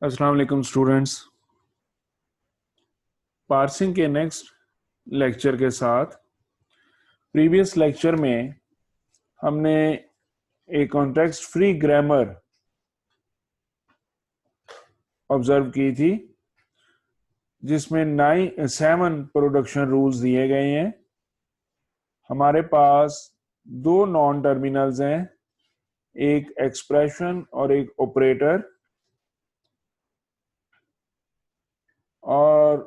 अस्सलाम वालेकुम students. Parsing के नेक्स्ट लेक्चर के साथ प्रीवियस लेक्चर में हमने एक कॉन्टेक्स्ट फ्री ग्रामर ऑब्जर्व की थी जिसमें 7 प्रोडक्शन रूल्स दिए गए हैं। हमारे पास दो नॉन टर्मिनल्स हैं, एक एक्सप्रेशन और एक ऑपरेटर, और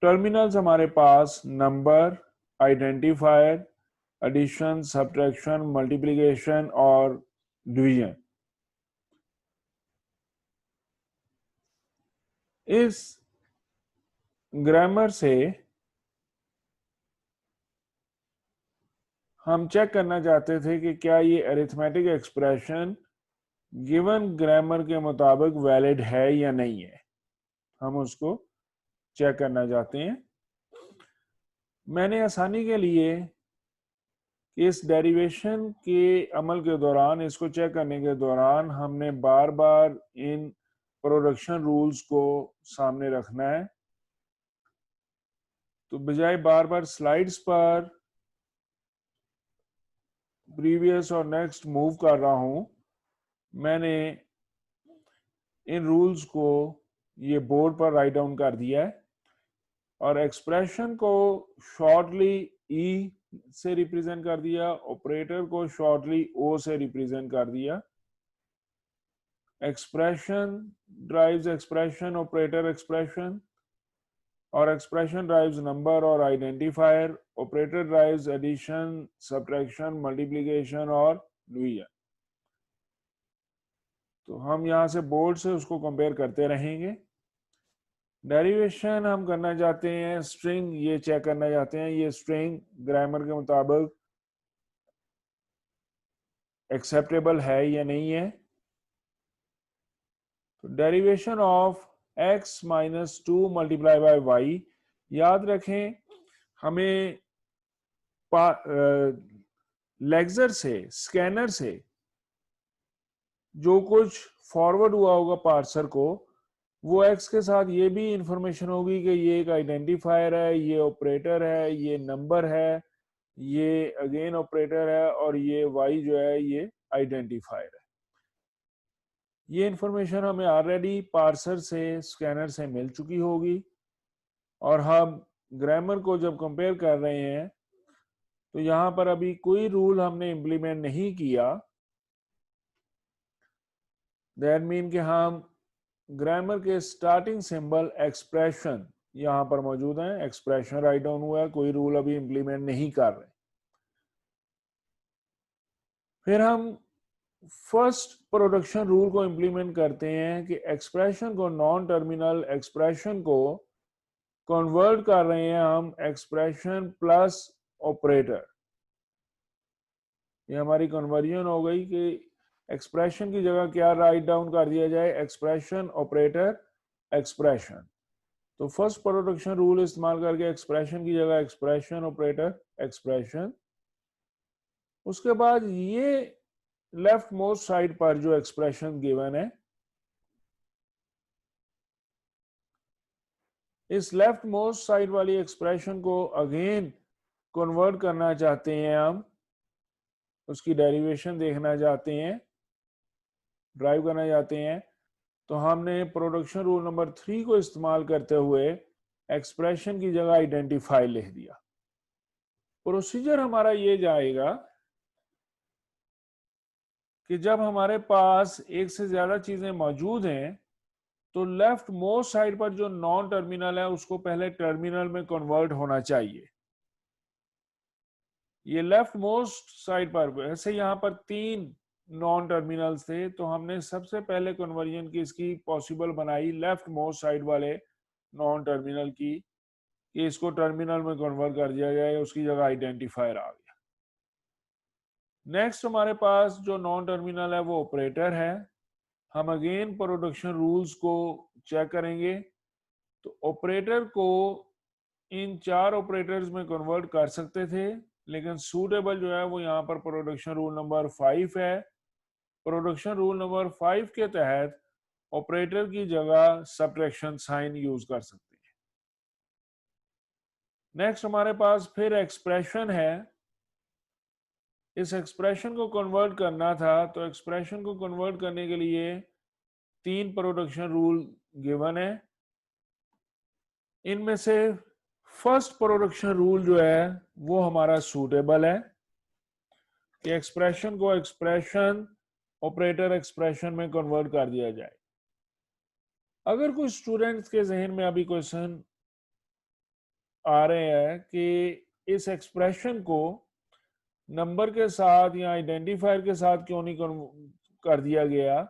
टर्मिनल्स हमारे पास number, identifier, addition, subtraction, multiplication और डिवीजन। इस ग्रामर से हम चेक करना चाहते थे कि क्या ये अरिथमेटिक एक्सप्रेशन गिवन ग्रामर के मुताबिक वैलिड है या नहीं है। हम उसको चेक करना चाहते हैं। मैंने आसानी के लिए इस डेरिवेशन के अमल के दौरान, इसको चेक करने के दौरान हमने बार बार इन प्रोडक्शन रूल्स को सामने रखना है। तो बजाय बार बार स्लाइड्स पर प्रीवियस और नेक्स्ट मूव कर रहा हूं, मैंने इन रूल्स को ये बोर्ड पर राइट डाउन कर दिया है और एक्सप्रेशन को शॉर्टली ई से रिप्रेजेंट कर दिया, ऑपरेटर को शॉर्टली ओ से रिप्रेजेंट कर दिया। Expression drives expression, operator expression, और एक्सप्रेशन ड्राइव्स नंबर और identifier, operator drives addition, subtraction, multiplication और डिवीजन। तो हम यहां से बोर्ड से उसको कंपेयर करते रहेंगे। डेरिवेशन हम करना चाहते हैं, स्ट्रिंग ये चेक करना चाहते हैं ये स्ट्रिंग ग्रामर के मुताबिक एक्सेप्टेबल है या नहीं है। तो derivation of x minus 2 multiply bye y, याद रखें हमें लेक्सर से, स्कैनर से जो कुछ फॉरवर्ड हुआ होगा पार्सर को, वो x के साथ ये भी इंफॉर्मेशन होगी कि ये एक आइडेंटिफायर है, ये ऑपरेटर है, ये नंबर है, ये अगेन ऑपरेटर है, और ये y जो है ये आइडेंटिफायर है। ये इंफॉर्मेशन हमें ऑलरेडी पार्सर से, स्कैनर से मिल चुकी होगी। और हम ग्रामर को जब कंपेयर कर रहे हैं तो यहां पर अभी कोई रूल हमने इंप्लीमेंट नहीं किया। दैट मीन कि हम ग्रामर के स्टार्टिंग सिंबल एक्सप्रेशन यहां पर मौजूद है, एक्सप्रेशन राइट डाउन हुआ है, कोई रूल अभी इंप्लीमेंट नहीं कर रहे। फिर हम फर्स्ट प्रोडक्शन रूल को इंप्लीमेंट करते हैं कि एक्सप्रेशन को, नॉन टर्मिनल एक्सप्रेशन को कन्वर्ट कर रहे हैं हम एक्सप्रेशन प्लस ऑपरेटर। ये हमारी कन्वर्जन हो गई कि एक्सप्रेशन की जगह क्या राइट डाउन कर दिया जाए, एक्सप्रेशन ऑपरेटर एक्सप्रेशन। तो फर्स्ट प्रोडक्शन रूल इस्तेमाल करके एक्सप्रेशन की जगह एक्सप्रेशन ऑपरेटर एक्सप्रेशन। उसके बाद ये लेफ्ट मोस्ट साइड पर जो एक्सप्रेशन गिवन है, इस लेफ्ट मोस्ट साइड वाली एक्सप्रेशन को अगेन कन्वर्ट करना चाहते हैं हम, उसकी डेरिवेशन देखना चाहते हैं, ड्राइव करना चाहते हैं। तो हमने प्रोडक्शन रूल नंबर 3 को इस्तेमाल करते हुए एक्सप्रेशन की जगह आइडेंटिफाई लिख दिया। प्रोसीजर हमारा ये जाएगा कि जब हमारे पास एक से ज्यादा चीजें मौजूद हैं तो लेफ्ट मोस्ट साइड पर जो नॉन टर्मिनल है उसको पहले टर्मिनल में कन्वर्ट होना चाहिए। ये लेफ्ट मोस्ट साइड पर, वैसे यहाँ पर 3 नॉन टर्मिनल्स थे तो हमने सबसे पहले कन्वर्जन की इसकी पॉसिबल बनाई लेफ्ट मोस्ट साइड वाले नॉन टर्मिनल की, कि इसको टर्मिनल में कन्वर्ट कर दिया जाए, उसकी जगह आइडेंटिफायर आ गया। नेक्स्ट हमारे पास जो नॉन टर्मिनल है वो ऑपरेटर है। हम अगेन प्रोडक्शन रूल्स को चेक करेंगे। तो ऑपरेटर को इन 4 ऑपरेटर्स में कन्वर्ट कर सकते थे, लेकिन सूटेबल जो है वो यहाँ पर प्रोडक्शन रूल नंबर 5 है। प्रोडक्शन रूल नंबर 5 के तहत ऑपरेटर की जगह सब्ट्रैक्शन साइन यूज कर सकते हैं। नेक्स्ट हमारे पास फिर एक्सप्रेशन है। इस एक्सप्रेशन को कन्वर्ट करना था, तो एक्सप्रेशन को कन्वर्ट करने के लिए 3 प्रोडक्शन रूल गिवन है। इनमें से फर्स्ट प्रोडक्शन रूल जो है वो हमारा सूटेबल है कि एक्सप्रेशन को एक्सप्रेशन ऑपरेटर एक्सप्रेशन में कन्वर्ट कर दिया जाए। अगर कोई स्टूडेंट्स के जहन में अभी क्वेश्चन आ रहे हैं कि इस एक्सप्रेशन को नंबर के साथ या आइडेंटिफायर के साथ क्यों नहीं कर दिया गया,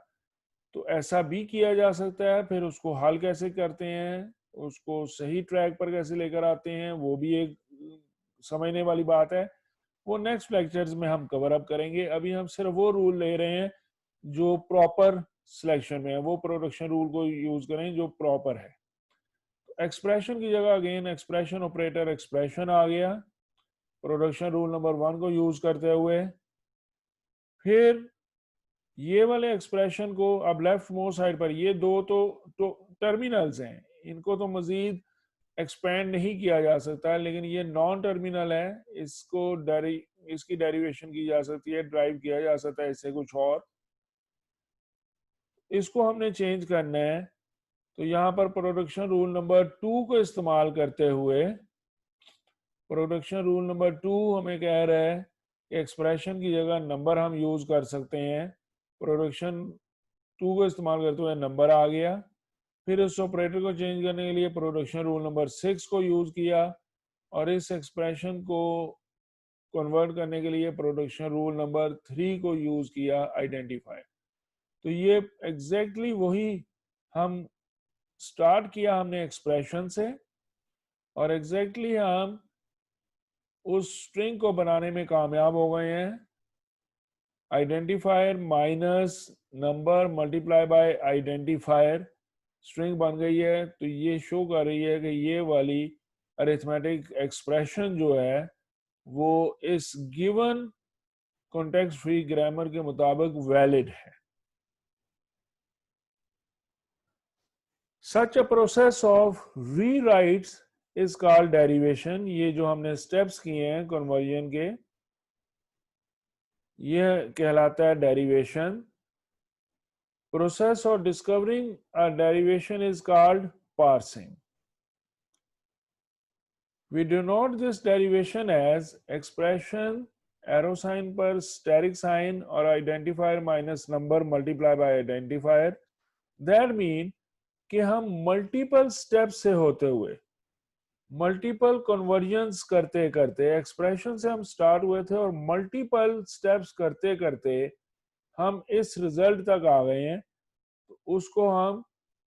तो ऐसा भी किया जा सकता है। फिर उसको हल कैसे करते हैं, उसको सही ट्रैक पर कैसे लेकर आते हैं, वो भी एक समझने वाली बात है। वो नेक्स्ट लेक्चर्स में हम कवर अप करेंगे। अभी हम सिर्फ वो रूल ले रहे हैं जो प्रॉपर सिलेक्शन में है, वो प्रोडक्शन रूल को यूज करें जो प्रॉपर है। एक्सप्रेशन की जगह अगेन एक्सप्रेशन ऑपरेटर एक्सप्रेशन आ गया प्रोडक्शन रूल नंबर 1 को यूज करते हुए। फिर ये वाले एक्सप्रेशन को अब लेफ्ट मोस्ट साइड पर, ये दो तो टर्मिनल्स हैं, इनको तो मजीद एक्सपेंड नहीं किया जा सकता, लेकिन ये नॉन टर्मिनल है, इसको इसकी डेरिवेशन की जा सकती है, ड्राइव किया जा सकता है इससे कुछ और। इसको हमने चेंज करना है, तो यहाँ पर प्रोडक्शन रूल नंबर 2 को इस्तेमाल करते हुए, प्रोडक्शन रूल नंबर 2 हमें कह रहा है कि एक्सप्रेशन की जगह नंबर हम यूज कर सकते हैं। प्रोडक्शन 2 को इस्तेमाल करते हुए नंबर आ गया। फिर उस ऑपरेटर को चेंज करने के लिए प्रोडक्शन रूल नंबर 6 को यूज किया, और इस एक्सप्रेशन को कन्वर्ट करने के लिए प्रोडक्शन रूल नंबर 3 को यूज किया, आइडेंटिफाई। तो ये एग्जैक्टली वही हम स्टार्ट किया हमने एक्सप्रेशन से, और एग्जैक्टली हम उस स्ट्रिंग को बनाने में कामयाब हो गए हैं। Identifier minus number multiply by identifier string बन गई है। तो ये शो कर रही है कि ये वाली अरिथमेटिक एक्सप्रेशन जो है वो इस गिवन कॉन्टेक्स्ट फ्री ग्रामर के मुताबिक वैलिड है। Such a process of rewrites is called derivation. ये जो हमने स्टेप्स किए हैं कन्वर्जन के, यह कहलाता है derivation. Process of discovering a derivation is called parsing. We denote this derivation as expression arrow sign पर steric sign और identifier minus number multiply by identifier। That mean कि हम multiple steps से होते हुए multiple conversions करते करते expression से हम start हुए थे, और multiple steps करते करते हम इस result तक आ गए हैं। तो उसको हम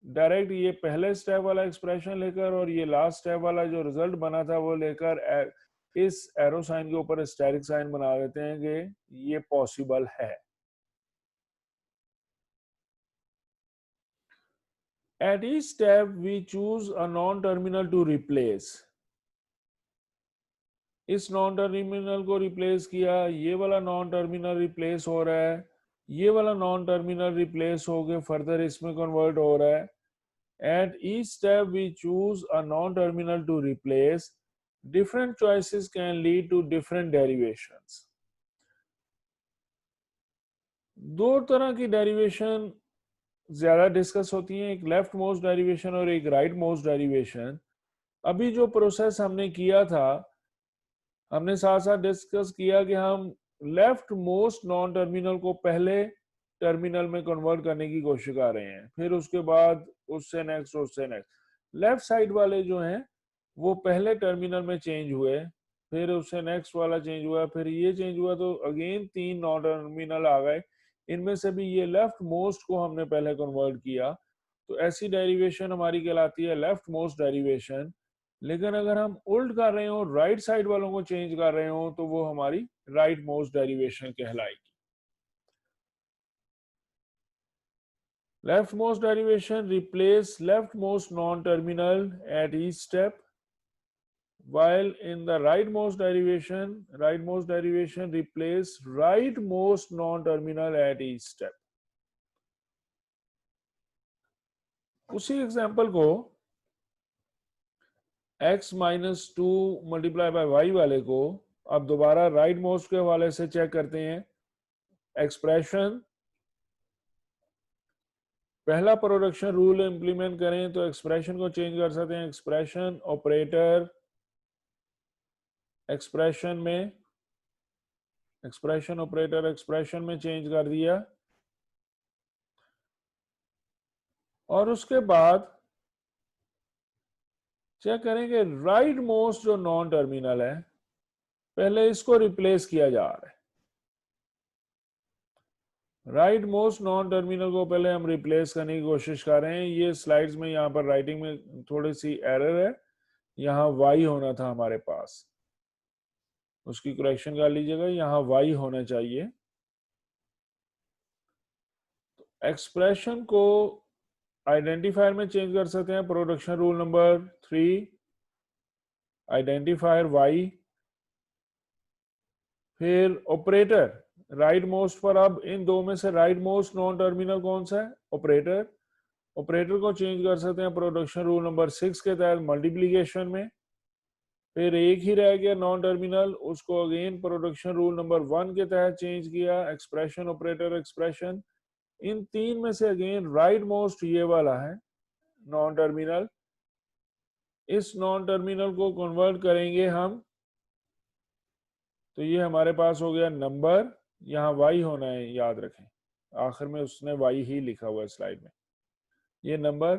डायरेक्ट ये पहले स्टेप वाला एक्सप्रेशन लेकर और ये लास्ट स्टेप वाला जो रिजल्ट बना था वो लेकर इस एरो साइन के ऊपर स्टेरिक साइन बना देते हैं कि ये पॉसिबल है। At each step we choose a non terminal to replace. इस नॉन टर्मिनल को रिप्लेस किया, ये वाला नॉन टर्मिनल रिप्लेस हो रहा है, ये वाला नॉन टर्मिनल रिप्लेस हो गए फर्दर इसमें कन्वर्ट हो रहा है। At each step we choose a non-terminal to replace. Different choices can lead to different derivations. दो तरह की डेरिवेशन ज्यादा डिस्कस होती हैं, एक लेफ्ट मोस्ट डेरिवेशन और एक राइट मोस्ट डेरिवेशन। अभी जो प्रोसेस हमने किया था, हमने साथ साथ डिस्कस किया कि हम लेफ्ट मोस्ट नॉन टर्मिनल को पहले टर्मिनल में कन्वर्ट करने की कोशिश कर रहे हैं, फिर उसके बाद उससे नेक्स्ट उससे नेक्स्ट। लेफ्ट साइड वाले जो हैं वो पहले टर्मिनल में चेंज हुए, फिर उससे नेक्स्ट वाला चेंज हुआ, फिर ये चेंज हुआ, तो अगेन 3 नॉन टर्मिनल आ गए। इनमें से भी ये लेफ्ट मोस्ट को हमने पहले कन्वर्ट किया, तो ऐसी डेरिवेशन हमारी कहलाती है लेफ्ट मोस्ट डेरिवेशन। लेकिन अगर हम उल्ट कर रहे हो, राइट साइड वालों को चेंज कर रहे हो, तो वो हमारी राइट मोस्ट डेरिवेशन कहलाएगी। Leftmost derivation replace leftmost non-terminal at each step, while in the rightmost derivation replace rightmost non-terminal at each step. उसी एग्जाम्पल को x minus two multiply by y वाले को अब दोबारा राइट मोस्ट के हवाले से चेक करते हैं। एक्सप्रेशन पहला प्रोडक्शन रूल इंप्लीमेंट करें तो एक्सप्रेशन को चेंज कर सकते हैं। एक्सप्रेशन ऑपरेटर एक्सप्रेशन में एक्सप्रेशन ऑपरेटर एक्सप्रेशन में चेंज कर दिया और उसके बाद चेक करेंगे राइट मोस्ट जो नॉन टर्मिनल है पहले इसको रिप्लेस किया जा रहा है। राइट मोस्ट नॉन टर्मिनल को पहले हम रिप्लेस करने की कोशिश कर रहे हैं। ये स्लाइड्स में यहाँ पर राइटिंग में थोड़ी सी एरर है, यहाँ y होना था हमारे पास, उसकी करेक्शन कर लीजिएगा, यहाँ y होना चाहिए। एक्सप्रेशन को आइडेंटिफायर में चेंज कर सकते हैं। Production rule number 3 identifier y, फिर ऑपरेटर राइट मोस्ट पर। अब इन दो में से राइट मोस्ट नॉन टर्मिनल कौन सा है? ऑपरेटर। ऑपरेटर को चेंज कर सकते हैं प्रोडक्शन रूल नंबर 6 के तहत मल्टीप्लिकेशन में। फिर एक ही रह गया नॉन टर्मिनल, उसको अगेन प्रोडक्शन रूल नंबर 1 के तहत चेंज किया, एक्सप्रेशन ऑपरेटर एक्सप्रेशन। इन तीन में से अगेन राइट मोस्ट ये वाला है नॉन टर्मिनल। इस नॉन टर्मिनल को कन्वर्ट करेंगे हम तो ये हमारे पास हो गया नंबर, यहाँ y होना है, याद रखें आखिर में उसने y ही लिखा हुआ है स्लाइड में, ये नंबर।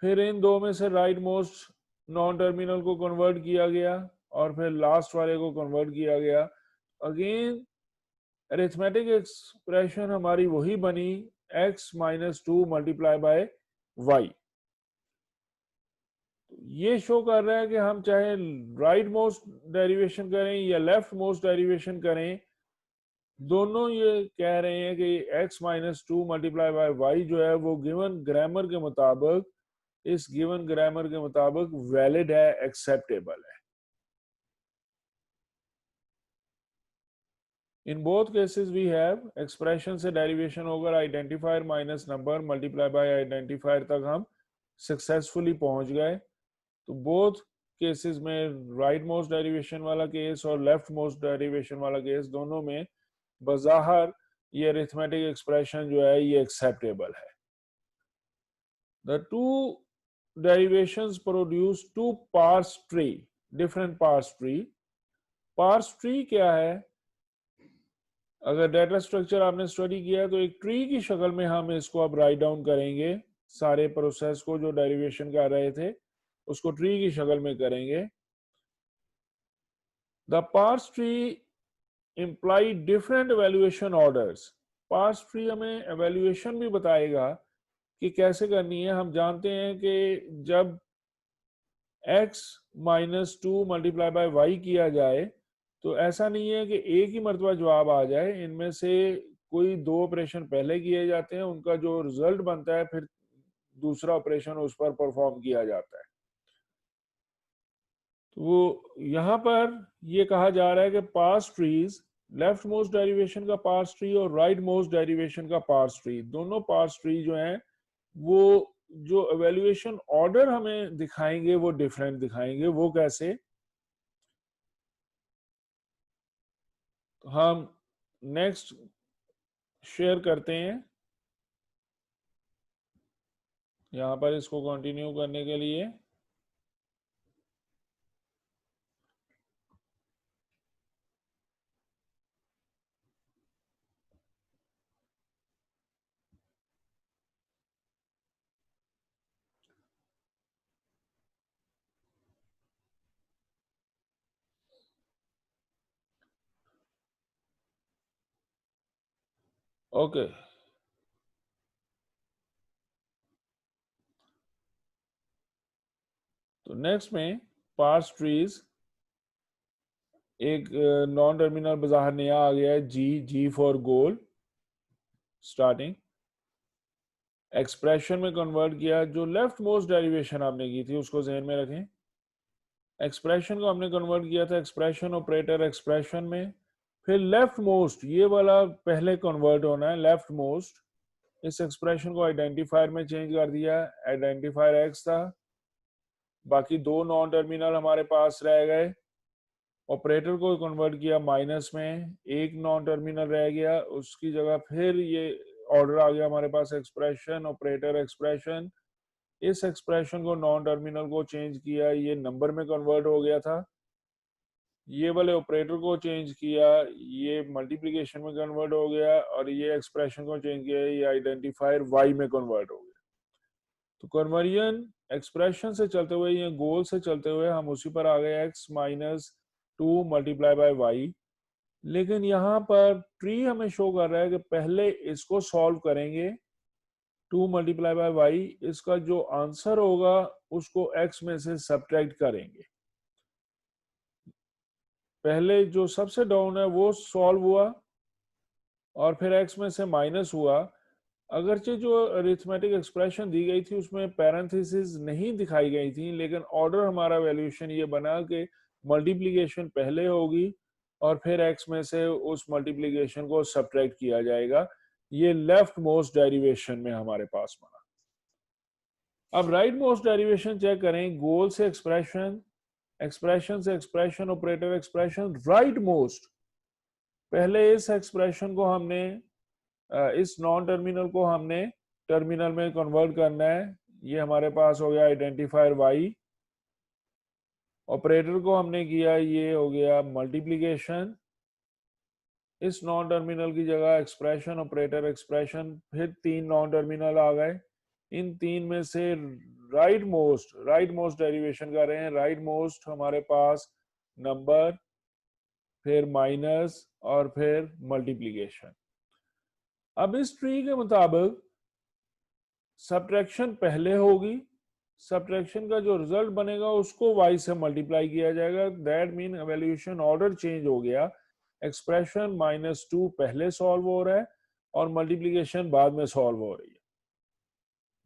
फिर इन दो में से राइट मोस्ट नॉन टर्मिनल को कन्वर्ट किया गया और फिर लास्ट वाले को कन्वर्ट किया गया। अगेन अरिथमेटिक एक्सप्रेशन हमारी वही बनी x minus two multiply by y. ये शो कर रहा है कि हम चाहे राइट मोस्ट डेरिवेशन करें या लेफ्ट मोस्ट डेरिवेशन करें, दोनों ये कह रहे हैं कि x minus two multiply by y जो है वो गिवन ग्रामर के मुताबिक, इस गिवन ग्रामर के मुताबिक वैलिड है, एक्सेप्टेबल है। In both cases we have expression से डेरिवेशन होकर identifier minus number multiply by identifier तक हम सक्सेसफुली पहुंच गए। तो बोथ केसेस में राइट मोस्ट डेरिवेशन वाला केस और लेफ्ट मोस्ट डेरिवेशन वाला केस दोनों में बज़ाहिर ये अरिथमेटिक एक्सप्रेशन जो है ये एक्सेप्टेबल है। The two derivations produce two parse tree, different parse tree. Parse tree क्या है? अगर डाटा स्ट्रक्चर आपने स्टडी किया तो एक ट्री की शक्ल में हम इसको अब राइट डाउन करेंगे, सारे प्रोसेस को जो डेरिवेशन कर रहे थे उसको ट्री की शक्ल में करेंगे। The parse tree imply different evaluation orders. parse tree हमें evaluation भी बताएगा कि कैसे करनी है। हम जानते हैं कि जब x minus two multiply by y किया जाए तो ऐसा नहीं है कि एक ही मरतबा जवाब आ जाए, इनमें से कोई दो ऑपरेशन पहले किए जाते हैं, उनका जो रिजल्ट बनता है फिर दूसरा ऑपरेशन उस पर परफॉर्म किया जाता है। तो वो यहाँ पर ये कहा जा रहा है कि parse trees, leftmost derivation का पार्स ट्री और राइट मोस्ट डेरिवेशन का पार्स ट्री, दोनों पार्स ट्री जो हैं वो जो एवेल्युएशन ऑर्डर हमें दिखाएंगे वो डिफरेंट दिखाएंगे। वो कैसे? तो हम नेक्स्ट शेयर करते हैं यहाँ पर इसको कंटिन्यू करने के लिए। ओके तो नेक्स्ट में पार्स ट्रीज एक नॉन टर्मिनल बाजार नया आ गया है, जी फॉर गोल स्टार्टिंग। एक्सप्रेशन में कन्वर्ट किया, जो लेफ्ट मोस्ट डेरिवेशन आपने की थी उसको जहन में रखें। एक्सप्रेशन को हमने कन्वर्ट किया था एक्सप्रेशन ऑपरेटर एक्सप्रेशन में। फिर लेफ्ट मोस्ट ये वाला पहले कन्वर्ट होना है, लेफ्ट मोस्ट इस एक्सप्रेशन को आइडेंटिफायर में चेंज कर दिया, आइडेंटिफायर एक्स था, बाकी दो नॉन टर्मिनल हमारे पास रह गए, ऑपरेटर को कन्वर्ट किया माइनस में, एक नॉन टर्मिनल रह गया, उसकी जगह फिर ये ऑर्डर आ गया हमारे पास एक्सप्रेशन ऑपरेटर एक्सप्रेशन, इस एक्सप्रेशन को नॉन टर्मिनल को चेंज किया, ये नंबर में कन्वर्ट हो गया था, ये वाले ऑपरेटर को चेंज किया, ये मल्टीप्लिकेशन में कन्वर्ट हो गया, और ये एक्सप्रेशन को चेंज किया, ये आइडेंटिफायर वाई में कन्वर्ट हो गया। तो कन्वर्जन एक्सप्रेशन से चलते हुए या गोल से चलते हुए हम उसी पर आ गए, x minus 2 multiply by y. लेकिन यहाँ पर ट्री हमें शो कर रहा है कि पहले इसको सॉल्व करेंगे, 2 मल्टीप्लाई बाय वाई, इसका जो आंसर होगा उसको एक्स में से सब्ट्रैक्ट करेंगे। पहले जो सबसे डाउन है वो सॉल्व हुआ और फिर एक्स में से माइनस हुआ। अगरचे जो अरिथमेटिक एक्सप्रेशन दी गई थी उसमें पैरेंथेसिस नहीं दिखाई गई थी, लेकिन ऑर्डर हमारा वैल्यूएशन ये बना कि मल्टीप्लिकेशन पहले होगी और फिर एक्स में से उस मल्टीप्लिकेशन को सब्ट्रैक्ट किया जाएगा। ये लेफ्ट मोस्ट डेरिवेशन में हमारे पास बना। अब राइट मोस्ट डेरिवेशन चेक करें, गोल से एक्सप्रेशन, एक्सप्रेशन से expression, operator expression, right most. पहले इस एक्सप्रेशन को हमने इस नॉन टर्मिनल को हमने टर्मिनल में कन्वर्ट करना है, ये हमारे पास हो गया आइडेंटिफायर वाई। ऑपरेटर को हमने किया, ये हो गया मल्टीप्लिकेशन, इस नॉन टर्मिनल की जगह एक्सप्रेशन ऑपरेटर एक्सप्रेशन, फिर तीन नॉन टर्मिनल आ गए, इन तीन में से राइट मोस्ट डेरिवेशन कर रहे हैं। राइट मोस्ट हमारे पास नंबर, फिर माइनस और फिर मल्टीप्लिकेशन। अब इस ट्री के मुताबिक सब्ट्रैक्शन पहले होगी, सब्ट्रैक्शन का जो रिजल्ट बनेगा उसको y से मल्टीप्लाई किया जाएगा, that mean evaluation order change हो गया। एक्सप्रेशन -2 पहले सॉल्व हो रहा है और मल्टीप्लिकेशन बाद में सॉल्व हो रही है,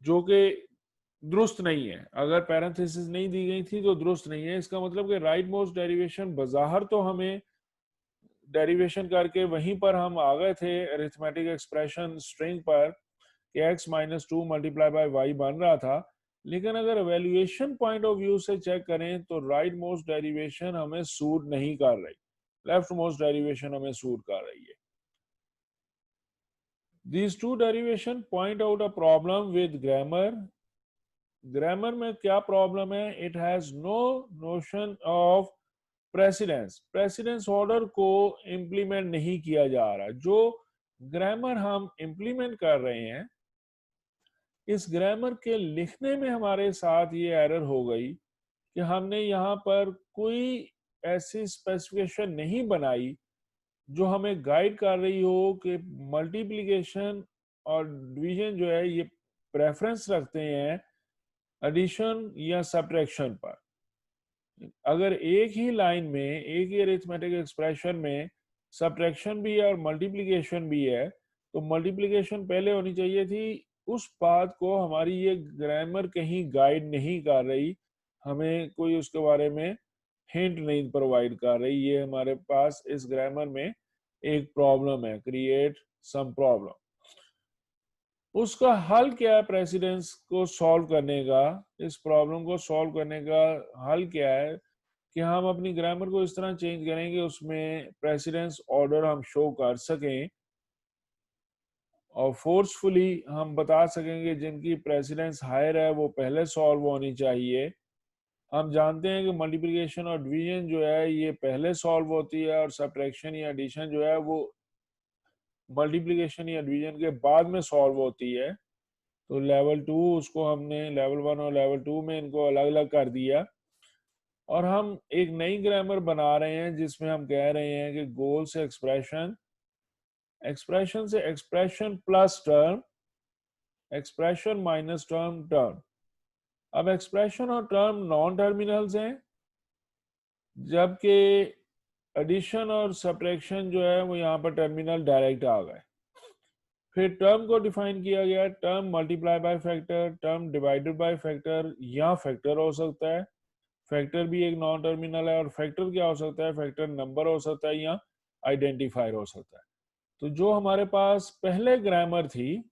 जो कि दुरुस्त नहीं है। अगर पैरेंथेसिस नहीं दी गई थी तो दुरुस्त नहीं है। इसका मतलब कि राइट मोस्ट डेरिवेशन बजाहर तो हमें डेरिवेशन करके वहीं पर हम आ गए थे अरिथमेटिक एक्सप्रेशन स्ट्रिंग पर कि x -2 मल्टीप्लाई बाय वाई बन रहा था, लेकिन अगर एवेल्युएशन पॉइंट ऑफ व्यू से चेक करें तो राइट मोस्ट डेरिवेशन हमें सूट नहीं कर रही, लेफ्ट मोस्ट डेरिवेशन हमें सूट कर रही है। These two derivation point out a problem with grammar. Grammar में क्या प्रॉब्लम है? It has no notion of precedence, precedence order को इंप्लीमेंट नहीं किया जा रहा। जो ग्रामर हम इंप्लीमेंट कर रहे हैं, इस ग्रामर के लिखने में हमारे साथ ये एरर हो गई कि हमने यहाँ पर कोई ऐसी स्पेसिफिकेशन नहीं बनाई जो हमें गाइड कर रही हो कि मल्टीप्लिकेशन और डिवीजन जो है ये प्रेफरेंस रखते हैं एडिशन या सब्ट्रैक्शन पर। अगर एक ही लाइन में, एक ही अरिथमेटिक एक्सप्रेशन में सब्ट्रैक्शन भी है और मल्टीप्लिकेशन भी है, तो मल्टीप्लिकेशन पहले होनी चाहिए थी। उस बात को हमारी ये ग्रामर कहीं गाइड नहीं कर रही, हमें कोई उसके बारे में हिंट नहीं प्रोवाइड कर रही। ये हमारे पास इस ग्रामर में एक प्रॉब्लम है, क्रिएट सम प्रॉब्लम। उसका हल क्या है? प्रेसिडेंस को सॉल्व करने का, इस प्रॉब्लम को सॉल्व करने का हल क्या है कि हम अपनी ग्रामर को इस तरह चेंज करेंगे उसमें प्रेसिडेंस ऑर्डर हम शो कर सकें और फोर्सफुली हम बता सकेंगे जिनकी प्रेसिडेंस हायर है वो पहले सॉल्व होनी चाहिए। हम जानते हैं कि मल्टीप्लिकेशन और डिवीजन जो है ये पहले सॉल्व होती है और सब्ट्रैक्शन या एडिशन जो है वो मल्टीप्लिकेशन या डिवीजन के बाद में सॉल्व होती है। तो लेवल 2 उसको हमने लेवल 1 और लेवल 2 में इनको अलग अलग कर दिया और हम एक नई ग्रामर बना रहे हैं जिसमें हम कह रहे हैं कि गोल से एक्सप्रेशन, एक्सप्रेशन से expression plus term, expression minus term, term. अब एक्सप्रेशन और टर्म नॉन टर्मिनल्स हैं, जबकि एडिशन और सब्ट्रैक्शन जो है वो यहाँ पर टर्मिनल डायरेक्ट आ गए। फिर टर्म को डिफाइन किया गया, term multiply by factor, term divided by factor, या फैक्टर हो सकता है, फैक्टर भी एक नॉन टर्मिनल है। और फैक्टर क्या हो सकता है? फैक्टर नंबर हो सकता है या आइडेंटिफायर हो सकता है। तो जो हमारे पास पहले ग्रामर थी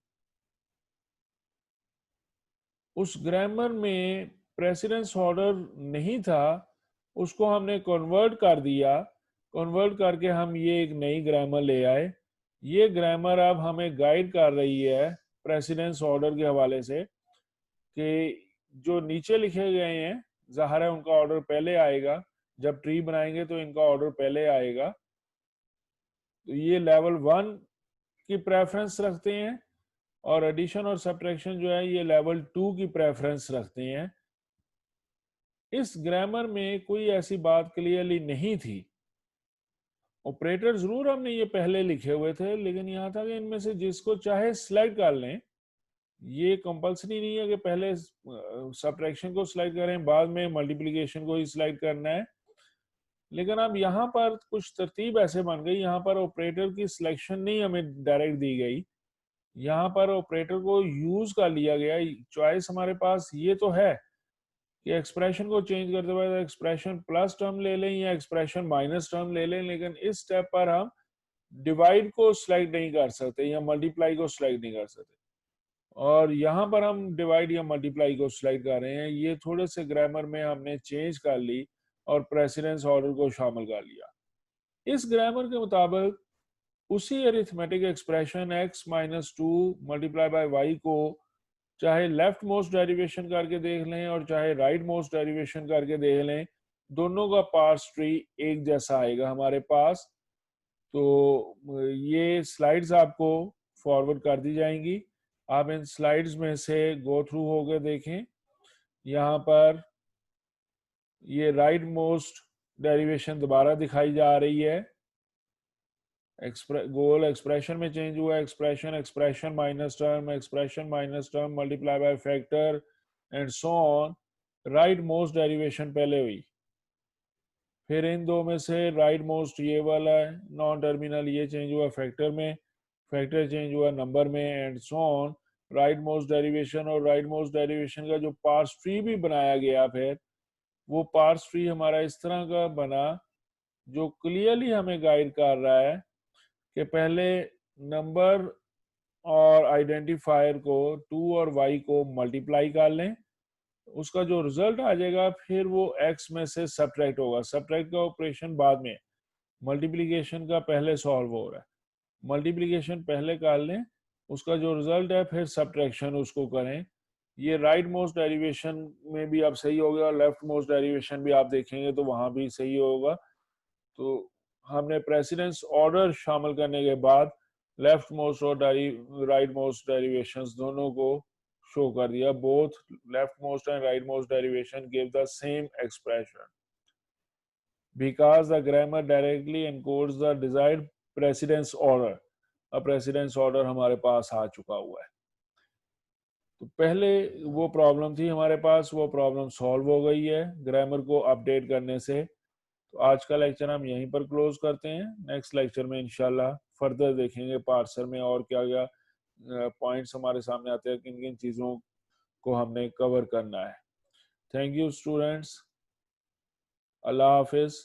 उस ग्रामर में प्रेसिडेंस ऑर्डर नहीं था, उसको हमने कन्वर्ट कर दिया। कन्वर्ट करके हम ये एक नई ग्रामर ले आए। ये ग्रामर अब हमें गाइड कर रही है प्रेसिडेंस ऑर्डर के हवाले से कि जो नीचे लिखे गए हैं ज़ाहिर है उनका ऑर्डर पहले आएगा। जब ट्री बनाएंगे तो इनका ऑर्डर पहले आएगा। तो ये लेवल 1 की प्रेफरेंस रखते हैं और एडिशन और सब्ट्रैक्शन जो है ये लेवल 2 की प्रेफरेंस रखते हैं। इस ग्रामर में कोई ऐसी बात क्लियरली नहीं थी। ऑपरेटर जरूर हमने ये पहले लिखे हुए थे, लेकिन यहाँ था कि इनमें से जिसको चाहे सिलेक्ट कर लें। ये कंपलसरी नहीं है कि पहले सब्ट्रैक्शन को सिलेक्ट करें बाद में मल्टीप्लिकेशन को ही सिलेक्ट करना है। लेकिन अब यहाँ पर कुछ तरतीब ऐसे बन गई, यहाँ पर ऑपरेटर की सिलेक्शन नहीं हमें डायरेक्ट दी गई, यहाँ पर ऑपरेटर को यूज कर लिया गया। चॉइस हमारे पास ये तो है कि एक्सप्रेशन को चेंज करते हुए एक्सप्रेशन प्लस टर्म ले लें या एक्सप्रेशन माइनस टर्म ले लें, लेकिन इस स्टेप पर हम डिवाइड को सिलेक्ट नहीं कर सकते या मल्टीप्लाई को सिलेक्ट नहीं कर सकते। और यहाँ पर हम डिवाइड या मल्टीप्लाई को सिलेक्ट कर रहे हैं। ये थोड़े से ग्रामर में हमने चेंज कर ली और प्रेसिडेंस ऑर्डर को शामिल कर लिया। इस ग्रामर के मुताबिक उसी arithmetic expression x minus 2 multiply bye y को चाहे लेफ्ट मोस्ट डेरिवेशन करके देख लें और चाहे राइट मोस्ट डेरिवेशन करके देख लें, दोनों का पार्स ट्री एक जैसा आएगा हमारे पास। तो ये स्लाइड्स आपको फॉरवर्ड कर दी जाएंगी। आप इन स्लाइड्स में से गो थ्रू होकर देखें। यहाँ पर ये राइट मोस्ट डेरिवेशन दोबारा दिखाई जा रही है। गोल एक्सप्रेशन में चेंज हुआ, expression minus term multiply by factor and so on. Right most derivation पहले हुई, फिर इन दो में से राइट मोस्ट ये वाला है नॉन टर्मिनल, ये चेंज हुआ फैक्टर में, फैक्टर चेंज हुआ नंबर में and so on. Right most derivation और राइट मोस्ट डेरिवेशन का जो पार्स ट्री भी बनाया गया, फिर वो पार्स ट्री हमारा इस तरह का बना जो क्लियरली हमें गाइड कर रहा है कि पहले नंबर और आइडेंटिफायर को 2 और y को मल्टीप्लाई कर लें, उसका जो रिजल्ट आ जाएगा फिर वो x में से सब्ट्रैक्ट होगा। सब्ट्रैक्ट का ऑपरेशन बाद में, मल्टीप्लिकेशन का पहले सॉल्व हो रहा है। मल्टीप्लिकेशन पहले कर लें, उसका जो रिजल्ट है फिर सब्ट्रैक्शन उसको करें। ये राइट मोस्ट डेरिवेशन में भी अब सही हो गया और लेफ्ट मोस्ट डेरिवेशन भी आप देखेंगे तो वहां भी सही होगा। तो हमने प्रेसिडेंस ऑर्डर शामिल करने के बाद लेफ्ट मोस्ट और राइट मोस्ट डेरिवेशंस दोनों को शो कर दिया। Both left most and right most derivation give the same expression because the grammar directly encodes the desired precedence order। अब प्रेसिडेंस ऑर्डर हमारे पास आ चुका हुआ है। तो पहले वो प्रॉब्लम थी हमारे पास, वो प्रॉब्लम सॉल्व हो गई है ग्रामर को अपडेट करने से। तो आज का लेक्चर हम यहीं पर क्लोज करते हैं। नेक्स्ट लेक्चर में इंशाल्लाह फर्दर देखेंगे पार्सर में और क्या क्या पॉइंट्स हमारे सामने आते हैं, किन किन चीज़ों को हमने कवर करना है। Thank you students, Allah Hafiz.